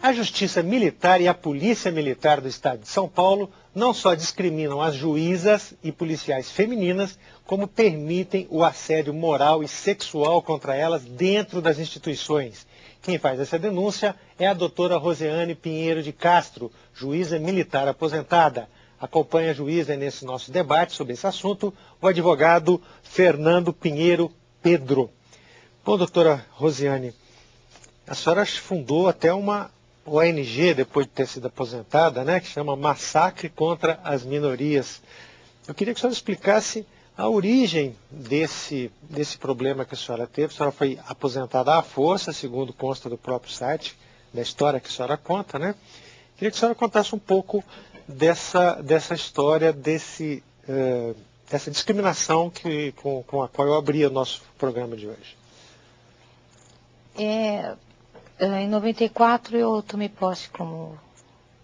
A Justiça Militar e a Polícia Militar do Estado de São Paulo não só discriminam as juízas e policiais femininas, como permitem o assédio moral e sexual contra elas dentro das instituições. Quem faz essa denúncia é a doutora Rosiane Pinheiro de Castro, juíza militar aposentada. Acompanha a juíza nesse nosso debate sobre esse assunto o advogado Fernando Pinheiro Pedro. Bom, doutora Rosiane, a senhora fundou até uma ONG, depois de ter sido aposentada, né, que chama Massacre contra as Minorias. Eu queria que a senhora explicasse a origem desse problema que a senhora teve. A senhora foi aposentada à força, segundo consta do próprio site, da história que a senhora conta, né? Queria que a senhora contasse um pouco dessa história, dessa discriminação com a qual eu abri o nosso programa de hoje. Em 94 eu tomei posse como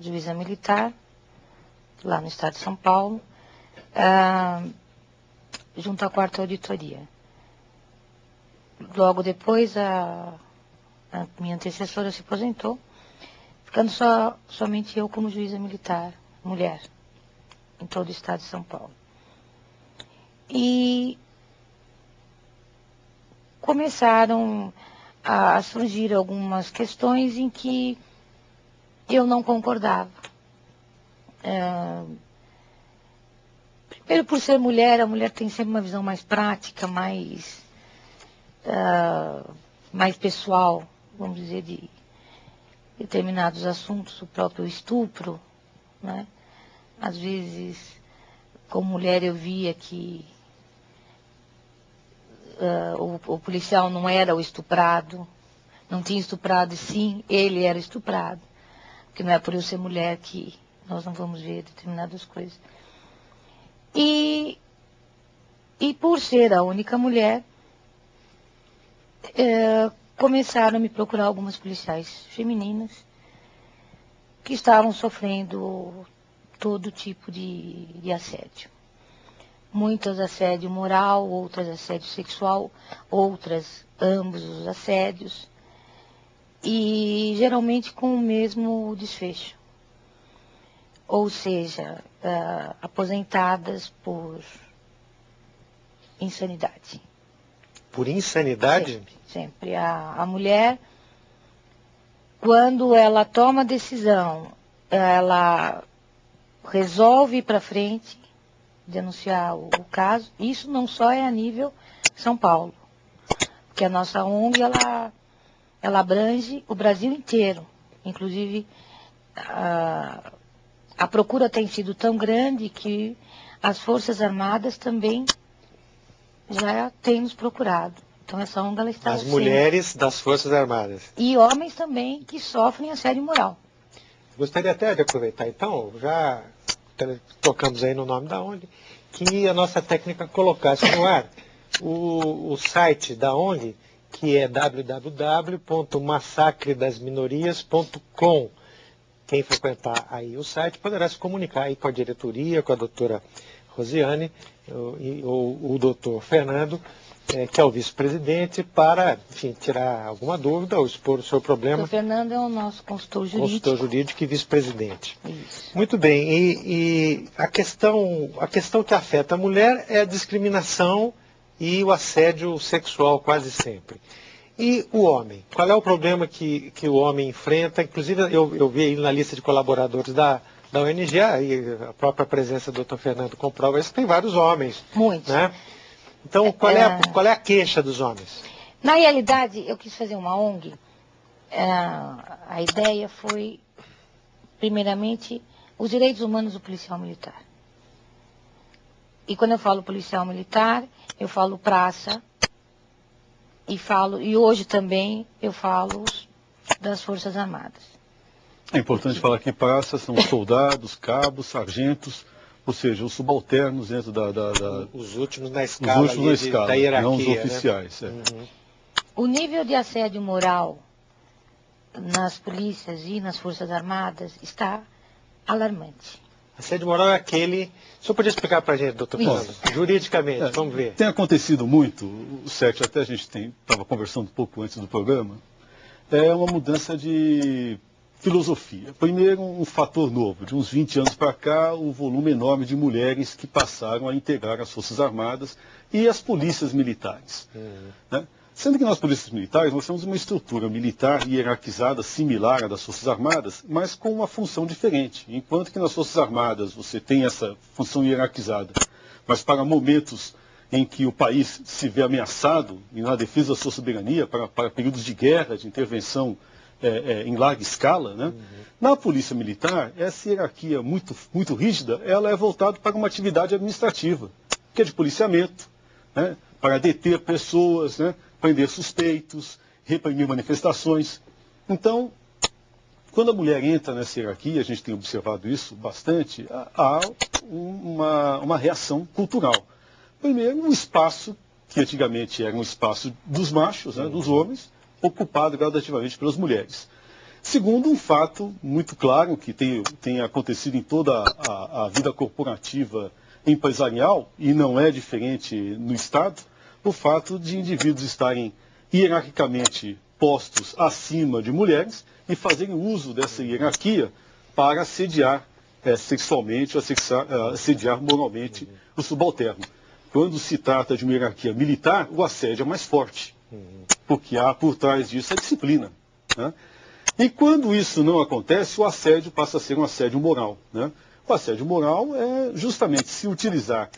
juíza militar, lá no estado de São Paulo, junto à 4ª auditoria. Logo depois a minha antecessora se aposentou, ficando somente eu como juíza militar, mulher, em todo o estado de São Paulo. E começaram a surgir algumas questões em que eu não concordava. Primeiro, por ser mulher, a mulher tem sempre uma visão mais prática, mais pessoal, vamos dizer, de determinados assuntos, o próprio estupro, né? Às vezes, como mulher, eu via que o policial não era o estuprado, não tinha estuprado, e sim, ele era estuprado. Porque não é por eu ser mulher que nós não vamos ver determinadas coisas. E por ser a única mulher, começaram a me procurar algumas policiais femininas que estavam sofrendo todo tipo de assédio. Muitas assédio moral, outras assédio sexual, outras ambos os assédios, e geralmente com o mesmo desfecho. Ou seja, aposentadas por insanidade. Por insanidade? Sempre. A mulher, quando ela toma a decisão, ela resolve ir para frente, denunciar o caso. Isso não só é a nível São Paulo, porque a nossa ONG, ela abrange o Brasil inteiro. Inclusive, a procura tem sido tão grande que as Forças Armadas também já têm nos procurado. Então, essa ONG, ela está... As mulheres das Forças Armadas. E homens também que sofrem assédio moral. Gostaria até de aproveitar, então, já tocamos aí no nome da ONG, que a nossa técnica colocasse no ar o site da ONG, que é www.massacredasminorias.com. Quem frequentar aí o site poderá se comunicar aí com a diretoria, com a doutora Rosiane ou o doutor Fernando, que é o vice-presidente, para, enfim, tirar alguma dúvida ou expor o seu problema. O Fernando é o nosso consultor jurídico. Consultor jurídico e vice-presidente. Isso. Muito bem. E a questão que afeta a mulher é a discriminação e o assédio sexual, quase sempre. E o homem? Qual é o problema que o homem enfrenta? Inclusive, eu vi aí na lista de colaboradores da ONG, e a própria presença do Dr. Fernando comprova isso, tem vários homens. Muitos. Né? Então, qual é a queixa dos homens? Na realidade, eu quis fazer uma ONG. A ideia foi, primeiramente, os direitos humanos do policial militar. E quando eu falo policial militar, eu falo praça, e hoje também eu falo das Forças Armadas. É importante falar que praça são soldados, cabos, sargentos, ou seja, os subalternos dentro os últimos na escala, da hierarquia, não os oficiais. Né? Uhum. O nível de assédio moral nas polícias e nas Forças Armadas está alarmante. Assédio moral é aquele... O senhor podia explicar para a gente, doutor Fernando? Juridicamente, vamos ver. Tem acontecido muito, o Sérgio, até a gente estava conversando um pouco antes do programa, é uma mudança de filosofia. Primeiro, um fator novo. De uns 20 anos para cá, o volume enorme de mulheres que passaram a integrar as Forças Armadas e as polícias militares. Né? Sendo que nas polícias militares nós temos uma estrutura militar hierarquizada similar à das Forças Armadas, mas com uma função diferente. Enquanto que nas Forças Armadas você tem essa função hierarquizada, mas para momentos em que o país se vê ameaçado e na defesa da sua soberania, para períodos de guerra, de intervenção em larga escala, né? Na polícia militar, essa hierarquia muito rígida, ela é voltada para uma atividade administrativa, que é de policiamento, né? Para deter pessoas, né? Prender suspeitos, reprimir manifestações. Então, quando a mulher entra nessa hierarquia, a gente tem observado isso bastante, há uma reação cultural. Primeiro, um espaço que antigamente era um espaço dos machos, né? Dos homens, ocupado gradativamente pelas mulheres. Segundo, um fato muito claro que tem acontecido em toda a vida corporativa empresarial, e não é diferente no Estado, o fato de indivíduos estarem hierarquicamente postos acima de mulheres e fazerem uso dessa hierarquia para assediar sexualmente, assediar moralmente o subalterno. Quando se trata de uma hierarquia militar, o assédio é mais forte, porque há por trás disso a disciplina. Né? E quando isso não acontece, o assédio passa a ser um assédio moral. Né? O assédio moral é justamente se utilizar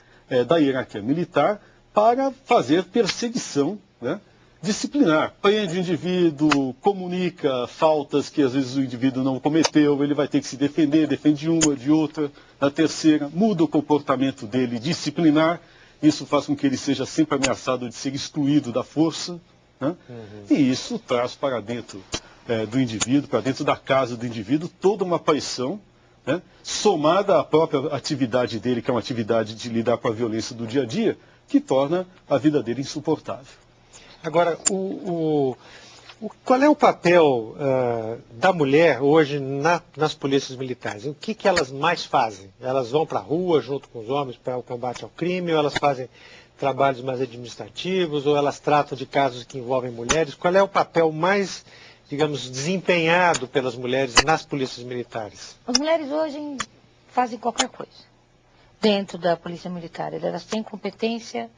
da hierarquia militar para fazer perseguição, né? Disciplinar. Prende o indivíduo, comunica faltas que às vezes o indivíduo não cometeu, ele vai ter que se defender, defende de uma, de outra, da terceira, muda o comportamento dele disciplinar, isso faz com que ele seja sempre ameaçado de ser excluído da força, né? E isso traz para dentro do indivíduo, para dentro da casa do indivíduo, toda uma pressão, né? Somada à própria atividade dele, que é uma atividade de lidar com a violência do dia a dia, que torna a vida dele insuportável. Agora, qual é o papel da mulher hoje nas polícias militares? O que elas mais fazem? Elas vão para a rua junto com os homens para o combate ao crime, ou elas fazem trabalhos mais administrativos, ou elas tratam de casos que envolvem mulheres? Qual é o papel mais, digamos, desempenhado pelas mulheres nas polícias militares? As mulheres hoje fazem qualquer coisa dentro da polícia militar. Elas têm competência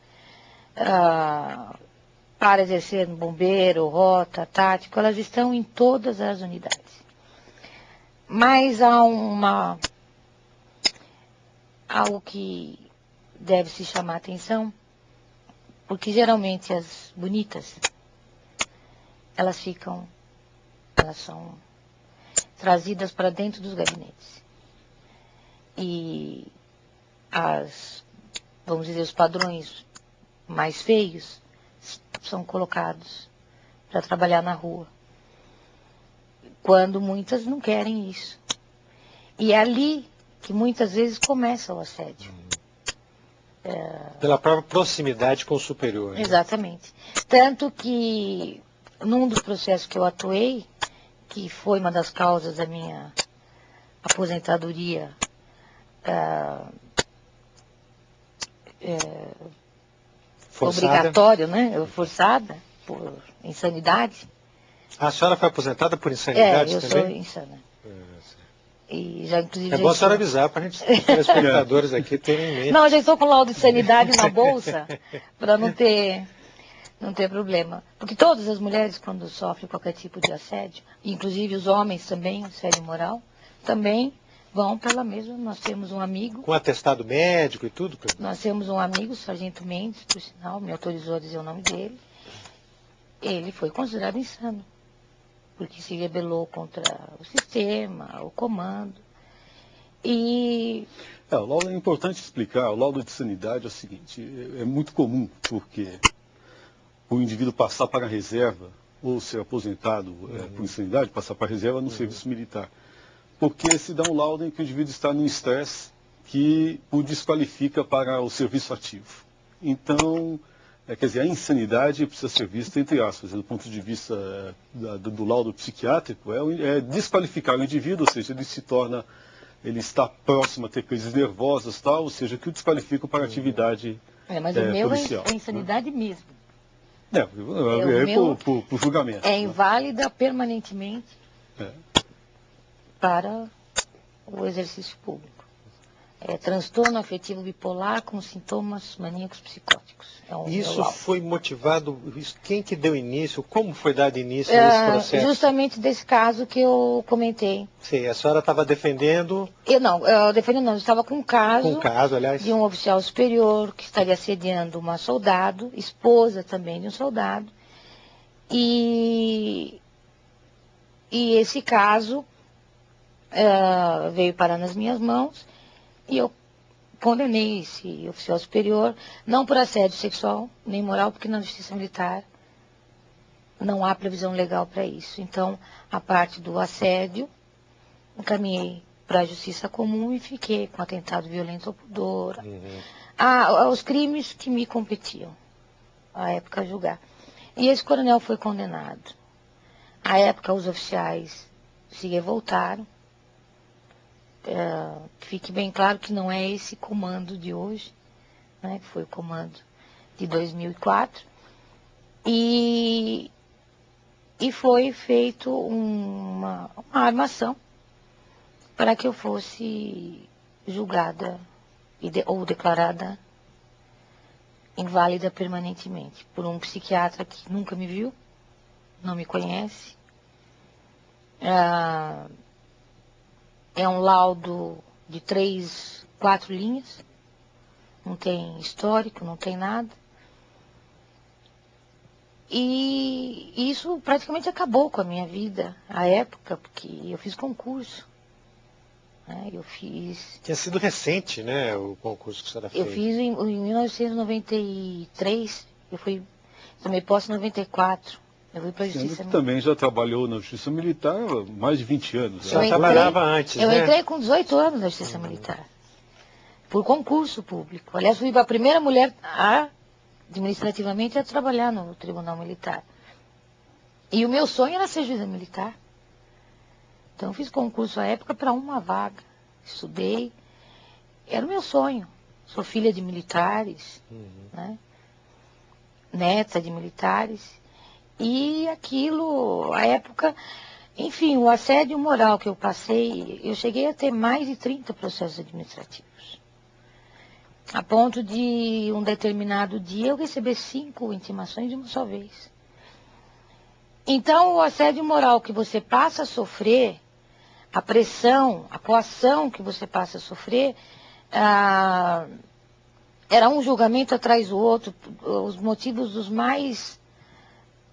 para exercer bombeiro, rota, tático, elas estão em todas as unidades. Mas há algo que deve se chamar a atenção, porque geralmente as bonitas, elas são trazidas para dentro dos gabinetes. E vamos dizer, os padrões mais feios são colocados para trabalhar na rua, quando muitas não querem isso. E é ali que muitas vezes começa o assédio. Pela própria proximidade com o superior. Né? Exatamente. Tanto que, num dos processos que eu atuei, que foi uma das causas da minha aposentadoria, obrigatório, né? Forçada, por insanidade. A senhora foi aposentada por insanidade eu também? Eu sou insana. E já, inclusive, é bom a senhora avisar para a gente, os telespectadores aqui terem em mente. Não, eu já estou com laudo de sanidade na bolsa, para não ter problema. Porque todas as mulheres, quando sofrem qualquer tipo de assédio, inclusive os homens também, assédio moral, também vão pela mesma. Nós temos um amigo. Com atestado médico e tudo? Nós temos um amigo, o Sargento Mendes, por sinal, me autorizou a dizer o nome dele. Ele foi considerado insano, porque se rebelou contra o sistema, o comando. E... o laudo é importante explicar. O laudo de sanidade é o seguinte, é muito comum, porque o indivíduo passar para a reserva, ou ser aposentado por insanidade, passar para a reserva no serviço militar. Porque se dá um laudo em que o indivíduo está num estresse que o desqualifica para o serviço ativo. Então, quer dizer, a insanidade precisa ser vista, entre aspas, do ponto de vista do laudo psiquiátrico, é desqualificar o indivíduo, ou seja, ele está próximo a ter crises nervosas, tal, ou seja, que o desqualifica para a atividade mas o meu policial. É insanidade mesmo. Por julgamento. É inválida permanentemente. para o exercício público. É transtorno afetivo bipolar com sintomas maníacos psicóticos. Isso foi motivado, quem que deu início, como foi dado início nesse processo? Justamente desse caso que eu comentei. Sim, a senhora estava defendendo... Eu estava com um caso, aliás, de um oficial superior que estaria assediando uma soldado, esposa também de um soldado, e esse caso veio parar nas minhas mãos, e eu condenei esse oficial superior, não por assédio sexual, nem moral, porque na justiça militar não há previsão legal para isso. Então, a parte do assédio, encaminhei para a justiça comum e fiquei com atentado violento ao pudor. Os crimes que me competiam, à época, a julgar. E esse coronel foi condenado. À época, os oficiais se revoltaram. Fique bem claro que não é esse comando de hoje, né, que foi o comando de 2004, e foi feito uma armação para que eu fosse julgada ou declarada inválida permanentemente por um psiquiatra que nunca me viu, não me conhece. É um laudo de 3, 4 linhas, não tem histórico, não tem nada. E isso praticamente acabou com a minha vida, à época, porque eu fiz concurso. Né? Tinha sido recente, né, o concurso que a senhora fez. Eu fiz em 1993, tomei posse em 94. Eu fui para a Justiça Militar. Também já trabalhou na Justiça Militar há mais de 20 anos. Já trabalhava antes, né? Eu entrei com 18 anos na Justiça Militar. Por concurso público. Aliás, fui a primeira mulher administrativamente a trabalhar no Tribunal Militar. E o meu sonho era ser juíza militar. Então, eu fiz concurso à época para uma vaga. Estudei. Era o meu sonho. Sou filha de militares, né? Neta de militares. E aquilo, à época, enfim, o assédio moral que eu passei, eu cheguei a ter mais de 30 processos administrativos. A ponto de um determinado dia eu receber 5 intimações de uma só vez. Então, o assédio moral que você passa a sofrer, a pressão, a coação que você passa a sofrer, era um julgamento atrás do outro, os motivos os mais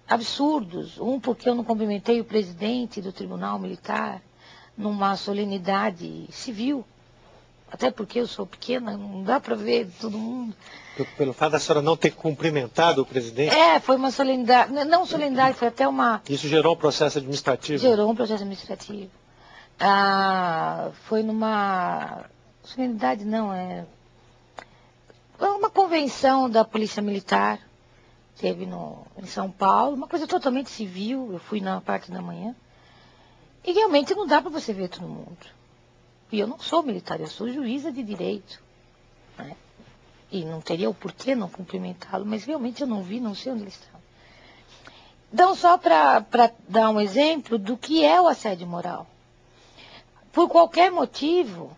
absurdos. Porque eu não cumprimentei o presidente do Tribunal Militar numa solenidade civil. Até porque eu sou pequena, não dá para ver todo mundo. Pelo fato da senhora não ter cumprimentado o presidente? Foi uma solenidade, não solenidade, foi até uma... Isso gerou um processo administrativo? Gerou um processo administrativo. Foi numa solenidade, não, uma convenção da Polícia Militar. Teve em São Paulo, uma coisa totalmente civil. Eu fui na parte da manhã. E realmente não dá para você ver todo mundo. E eu não sou militar, eu sou juíza de direito. Né? E não teria o porquê não cumprimentá-lo, mas realmente eu não vi, não sei onde ele estava. Então, só para dar um exemplo do que é o assédio moral. Por qualquer motivo,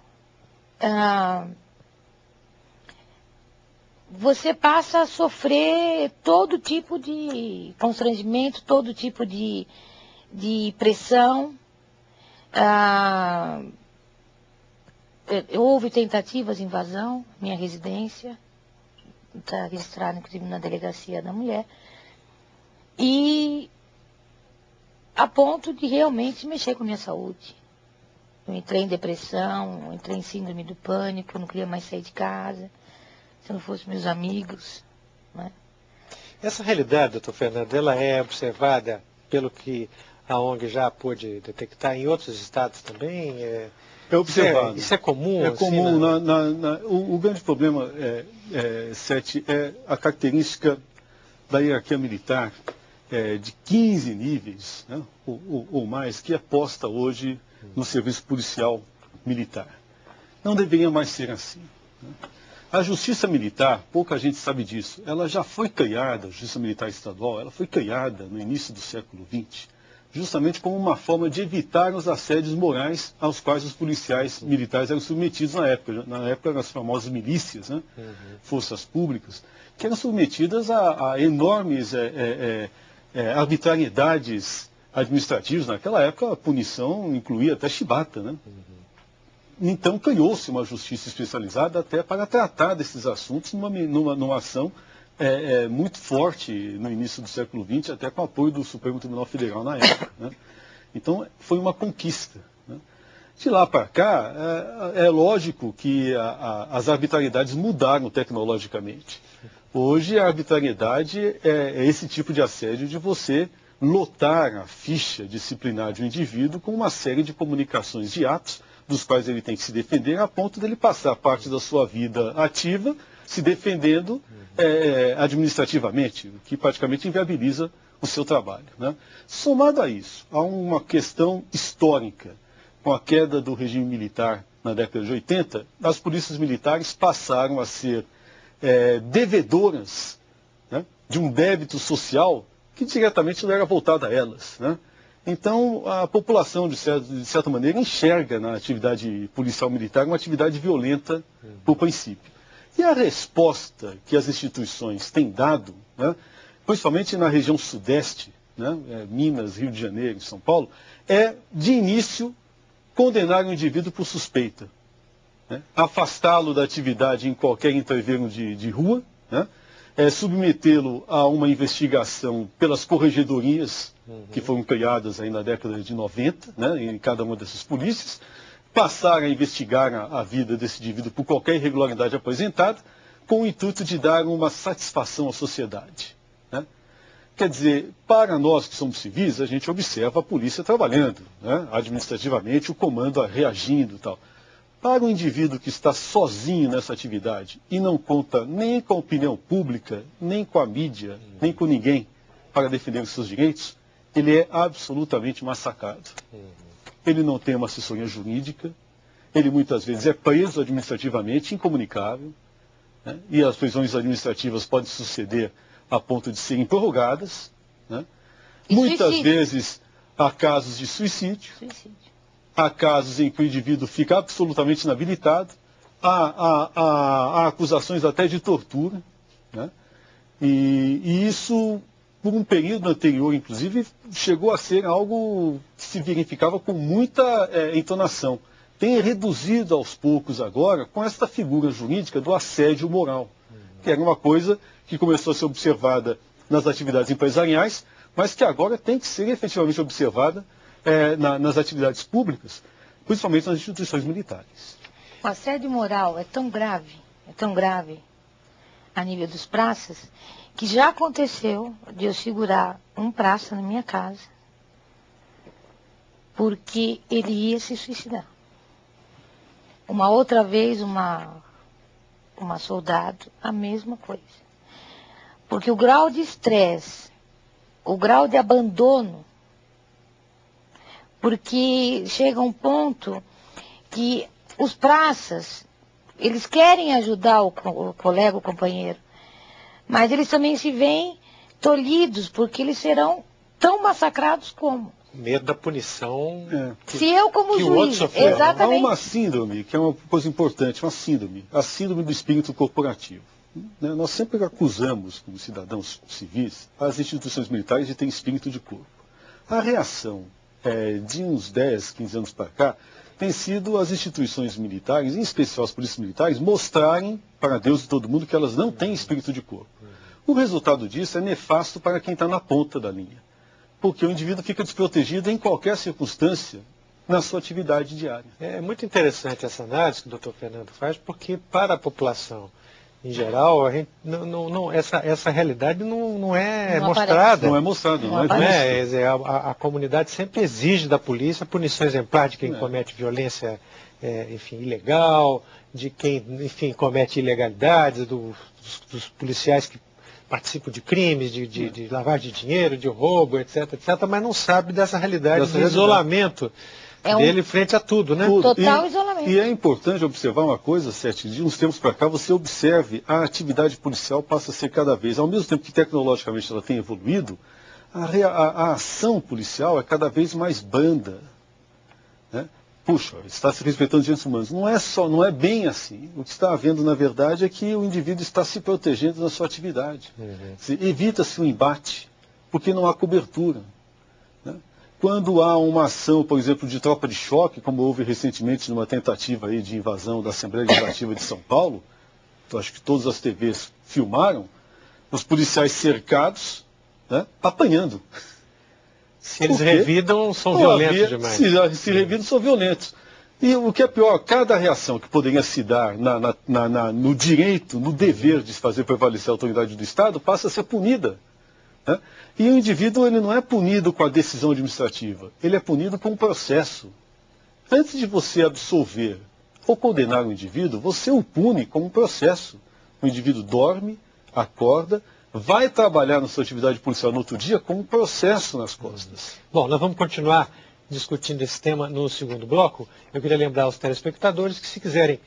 você passa a sofrer todo tipo de constrangimento, todo tipo de pressão. Houve tentativas de invasão à minha residência, está registrado inclusive na delegacia da mulher, e a ponto de realmente mexer com a minha saúde. Eu entrei em depressão, entrei em síndrome do pânico, eu não queria mais sair de casa, se não fossem meus amigos. Né? Essa realidade, doutor Fernando, ela é observada pelo que a ONG já pôde detectar em outros estados também? É observado. Isso é comum? É comum. O grande problema, Sete, é a característica da hierarquia militar de 15 níveis, né, ou mais, que é posta hoje no serviço policial militar. Não deveria mais ser assim. Né? A Justiça Militar, pouca gente sabe disso, ela já foi criada, a Justiça Militar Estadual, ela foi criada no início do século XX, justamente como uma forma de evitar os assédios morais aos quais os policiais militares eram submetidos na época. Na época eram as famosas milícias, né? Forças públicas, que eram submetidas a enormes arbitrariedades administrativas. Naquela época a punição incluía até chibata, né? Então criou-se uma justiça especializada até para tratar desses assuntos numa ação muito forte no início do século XX, até com o apoio do Supremo Tribunal Federal na época, né? Então foi uma conquista, né? De lá para cá, é lógico que as arbitrariedades mudaram tecnologicamente. Hoje a arbitrariedade é esse tipo de assédio de você lotar a ficha disciplinar de um indivíduo com uma série de comunicações de atos dos quais ele tem que se defender, a ponto dele passar parte da sua vida ativa se defendendo administrativamente, o que praticamente inviabiliza o seu trabalho, né? Somado a isso, há uma questão histórica. Com a queda do regime militar na década de 80, as polícias militares passaram a ser devedoras, né, de um débito social que diretamente não era voltado a elas, né? Então, a população, de certa maneira, enxerga na atividade policial militar uma atividade violenta, por princípio. E a resposta que as instituições têm dado, né, principalmente na região sudeste, né, Minas, Rio de Janeiro e São Paulo, é, de início, condenar o indivíduo por suspeita, né, afastá-lo da atividade em qualquer entreveiro de rua, né, submetê-lo a uma investigação pelas corregedorias que foram criadas aí na década de 90, né, em cada uma dessas polícias, passar a investigar a vida desse indivíduo por qualquer irregularidade apresentada, com o intuito de dar uma satisfação à sociedade, né? Quer dizer, para nós que somos civis, a gente observa a polícia trabalhando, né, administrativamente, o comando reagindo e tal. Para o indivíduo que está sozinho nessa atividade e não conta nem com a opinião pública, nem com a mídia, nem com ninguém para defender os seus direitos, ele é absolutamente massacrado. Ele não tem uma assessoria jurídica, ele muitas vezes é preso administrativamente, incomunicável, né? E as prisões administrativas podem suceder a ponto de serem prorrogadas, né? Muitas vezes há casos de suicídio. Há casos em que o indivíduo fica absolutamente inabilitado, há acusações até de tortura, né? E isso, por um período anterior, inclusive, chegou a ser algo que se verificava com muita entonação. Tem reduzido aos poucos agora com esta figura jurídica do assédio moral, que era uma coisa que começou a ser observada nas atividades empresariais, mas que agora tem que ser efetivamente observada nas atividades públicas, principalmente nas instituições militares. O assédio moral é tão grave, a nível dos praças, que já aconteceu de eu segurar um praça na minha casa, porque ele ia se suicidar. Uma outra vez, uma soldado, a mesma coisa. Porque o grau de estresse, o grau de abandono, porque chega um ponto que os praças, eles querem ajudar o colega, o companheiro, mas eles também se veem tolhidos, porque eles serão tão massacrados como. Medo da punição. Se eu como que juiz, o outro sofreu, exatamente. Há uma síndrome, que é uma coisa importante, uma síndrome, a síndrome do espírito corporativo. Né? Nós sempre acusamos, como cidadãos civis, as instituições militares de terem espírito de corpo. A reação de uns 10, 15 anos para cá, tem sido as instituições militares, em especial as polícias militares, mostrarem para Deus e todo mundo que elas não têm espírito de corpo. O resultado disso é nefasto para quem está na ponta da linha, porque o indivíduo fica desprotegido em qualquer circunstância na sua atividade diária. É muito interessante essa análise que o doutor Fernando faz, porque para a população em geral, a gente essa realidade não é mostrada. Não é mostrada, não é vista. A comunidade sempre exige da polícia a punição exemplar de quem comete violência ilegal, de quem, comete ilegalidades, dos policiais que participam de crimes, de lavagem de dinheiro, de roubo, etc, mas não sabe dessa realidade de isolamento dele frente a tudo, né? Total isolamento. E é importante observar uma coisa, Sete, de uns tempos para cá, você observe a atividade policial passa a ser cada vez, ao mesmo tempo que tecnologicamente ela tem evoluído, a ação policial é cada vez mais branda, né? Puxa, está se respeitando os direitos humanos. Não é bem assim. O que está havendo, na verdade, é que o indivíduo está se protegendo na sua atividade. Evita-se o embate, porque não há cobertura, né? Quando há uma ação, por exemplo, de tropa de choque, como houve recentemente numa tentativa aí de invasão da Assembleia Legislativa de São Paulo, eu acho que todas as TVs filmaram, os policiais cercados, né, apanhando. Se eles revidam, são violentos demais. Se revidam, são violentos. E o que é pior, cada reação que poderia se dar no direito, no dever de se fazer prevalecer a autoridade do Estado, passa a ser punida, né? E o indivíduo ele não é punido com a decisão administrativa, ele é punido com um processo. Antes de você absolver ou condenar o indivíduo, você o pune com um processo. O indivíduo dorme, acorda, vai trabalhar na sua atividade policial no outro dia com um processo nas costas. Bom, nós vamos continuar discutindo esse tema no segundo bloco. Eu queria lembrar aos telespectadores que, se quiserem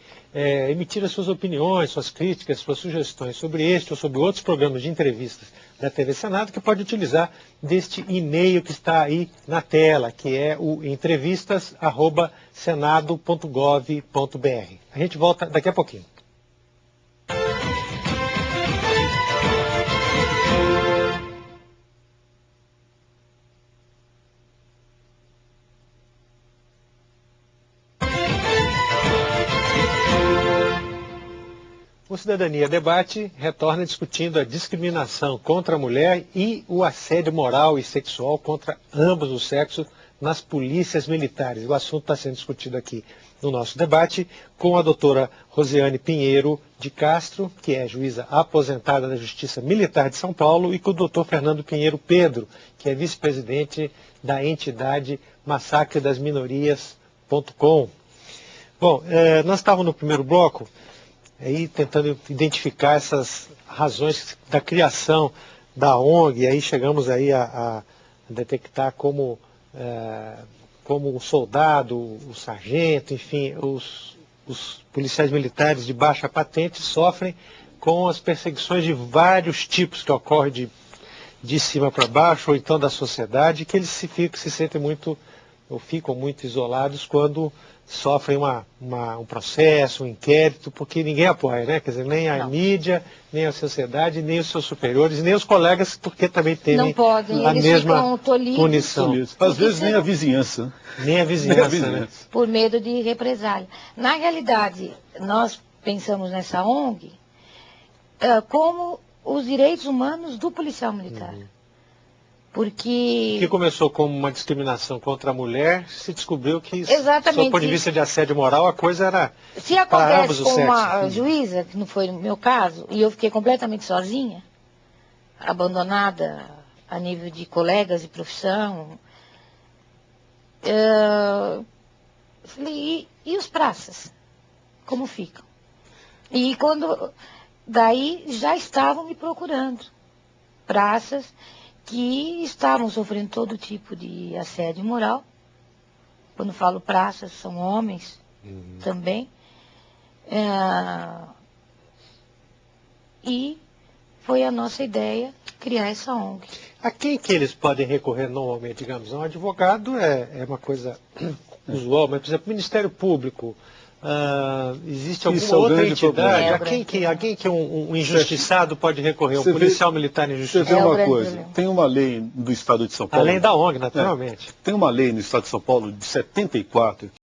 emitir as suas opiniões, suas críticas, suas sugestões sobre este ou sobre outros programas de entrevistas da TV Senado, que pode utilizar deste e-mail que está aí na tela, que é o entrevistas@senado.gov.br. A gente volta daqui a pouquinho. O Cidadania Debate retorna discutindo a discriminação contra a mulher e o assédio moral e sexual contra ambos os sexos nas polícias militares. O assunto está sendo discutido aqui no nosso debate com a doutora Rosiane Pinheiro de Castro, que é juíza aposentada da Justiça Militar de São Paulo, e com o doutor Fernando Pinheiro Pedro, que é vice-presidente da entidade massacredasminorias.com. Bom, nós estávamos no primeiro bloco aí tentando identificar essas razões da criação da ONG, e aí chegamos aí a detectar como o soldado, o sargento, enfim, os policiais militares de baixa patente sofrem com as perseguições de vários tipos que ocorrem de cima para baixo, ou então da sociedade, que eles se sentem muito, ou ficam muito isolados quando sofrem um processo, um inquérito, porque ninguém apoia, né? Quer dizer, nem a mídia, nem a sociedade, nem os seus superiores, nem os colegas, porque também temem a mesma punição. Às vezes nem a vizinhança. Nem a vizinhança, né? Por medo de represália. Na realidade, nós pensamos nessa ONG como os direitos humanos do policial militar. Porque... que começou como uma discriminação contra a mulher, se descobriu que, exatamente, do ponto de vista de assédio moral, a coisa era se acontece com uma juíza, que não foi no meu caso, e eu fiquei completamente sozinha, abandonada a nível de colegas e profissão, eu falei, e os praças? Como ficam? E daí já estavam me procurando praças que estavam sofrendo todo tipo de assédio moral. Quando falo praças, são homens também. E foi a nossa ideia criar essa ONG. A quem que eles podem recorrer normalmente, digamos? Um advogado é uma coisa usual, mas, por exemplo, o Ministério Público, existe alguma outra entidade? A quem que um injustiçado pode recorrer? Um policial militar injustiçado? Você vê uma coisa, tem uma lei do Estado de São Paulo. Além da ONG, naturalmente. Tem uma lei no Estado de São Paulo de 74,